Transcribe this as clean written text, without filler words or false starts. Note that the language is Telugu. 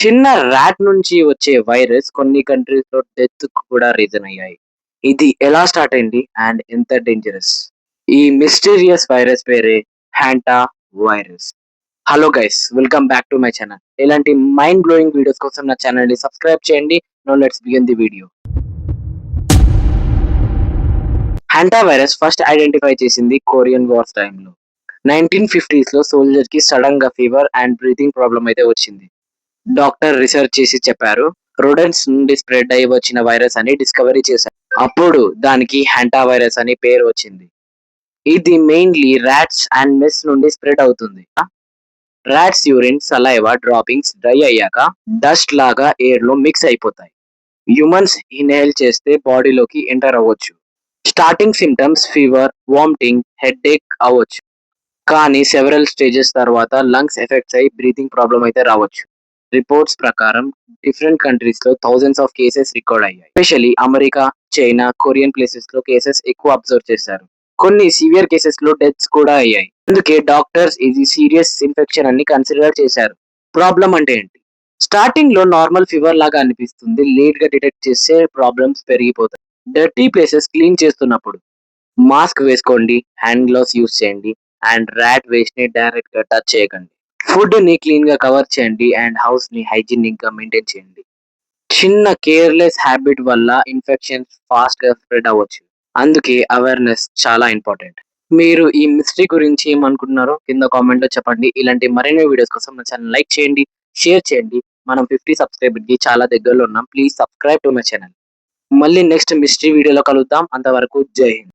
చిన్న ర్యాట్ నుంచి వచ్చే వైరస్ కొన్ని కంట్రీస్ లో డెత్ కూడా రీజన్ అయ్యాయి. ఇది ఎలా స్టార్ట్ అయింది అండ్ ఎంత డేంజరస్? ఈ మిస్టీరియస్ వైరస్ పేరే hanta virus. Hello guys, welcome back to my channel. ఇలాంటి మైండ్ బ్లోయింగ్ వీడియోస్ కోసం నా ఛానల్ ని సబ్స్క్రైబ్ చేయండి. Now let's begin the video. Hanta virus first identify చేసింది కొరియన్ వార్స్ టైంలో. 1950s లో సోల్జర్ కి సడన్ గా ఫీవర్ అండ్ బ్రీతింగ్ ప్రాబ్లం అయితే వచ్చింది. డాక్టర్ రీసెర్చ్ చేసి చెప్పారు, rodents నుండి స్ప్రెడ్ అయి వచ్చిన వైరస్ అని డిస్కవరీ చేశారు. అప్పుడు దానికి హ్యాంటా వైరస్ అని పేరు వచ్చింది. ఇది మెయిన్లీ ర్యాట్స్ అండ్ మిస్ నుండి స్ప్రెడ్ అవుతుంది. Rats urine, saliva droppings dry అయ్యాక డస్ట్ లాగా ఎయిర్ లో మిక్స్ అయిపోతాయి. హ్యూమన్స్ ఇన్హేల్ చేస్తే బాడీలోకి ఎంటర్ అవ్వచ్చు. Starting symptoms fever, vomiting, head ache అవ్వచ్చు. కానీ సెవెరల్ స్టేజెస్ తర్వాత లంగ్స్ ఎఫెక్ట్స్ అయి బ్రీతింగ్ ప్రాబ్లం అయితే రావచ్చు. రిపోర్ట్స్ ప్రకారం డిఫరెంట్ కంట్రీస్ లో థౌజండ్స్ ఆఫ్ కేసెస్ రికార్డ్ అయ్యాయి. Especially America, China, Korean places లో కేసెస్ ఎక్కువ అబ్జర్వ్ చేశారు. కొన్ని సివియర్ కేసెస్ లో డెత్స్ కూడా అయ్యాయి. అందుకే డాక్టర్స్ ఇది సీరియస్ ఇన్ఫెక్షన్ అని కన్సిడర్ చేశారు. ప్రాబ్లం అంటే ఏంటి? స్టార్టింగ్ లో నార్మల్ ఫీవర్ లాగా అనిపిస్తుంది. లేట్ గా డిటెక్ట్ చేస్తే ప్రాబ్లమ్స్ పెరిగిపోతాయి. డర్టీ ప్లేసెస్ క్లీన్ చేస్తున్నప్పుడు మాస్క్ వేసుకోండి, హ్యాండ్ గ్లౌస్ యూస్ చేయండి అండ్ ర్యాట్ వేస్ట్ ని డైరెక్ట్ గా టచ్ చేయకండి. ఫుడ్ ని క్లీన్ గా కవర్ చేయండి అండ్ హౌస్ ని హైజీనిక్ గా మెయింటైన్ చేయండి. చిన్న కేర్లెస్ హ్యాబిట్ వల్ల ఇన్ఫెక్షన్స్ ఫాస్ట్ గా స్ప్రెడ్ అవ్వచ్చు. అందుకే అవేర్నెస్ చాలా ఇంపార్టెంట్. మీరు ఈ మిస్టరీ గురించి ఏమనుకుంటున్నారో కింద కామెంట్ లో చెప్పండి. ఇలాంటి మరిన్ని వీడియోస్ కోసం నా ఛానల్ లైక్ చేయండి, షేర్ చేయండి. మనం 50 సబ్స్క్రైబర్ కి చాలా దగ్గరలో ఉన్నాం. Please subscribe to my channel. మళ్ళీ నెక్స్ట్ మిస్టరీ వీడియోలో కలుద్దాం. అంతవరకు జై హింద్.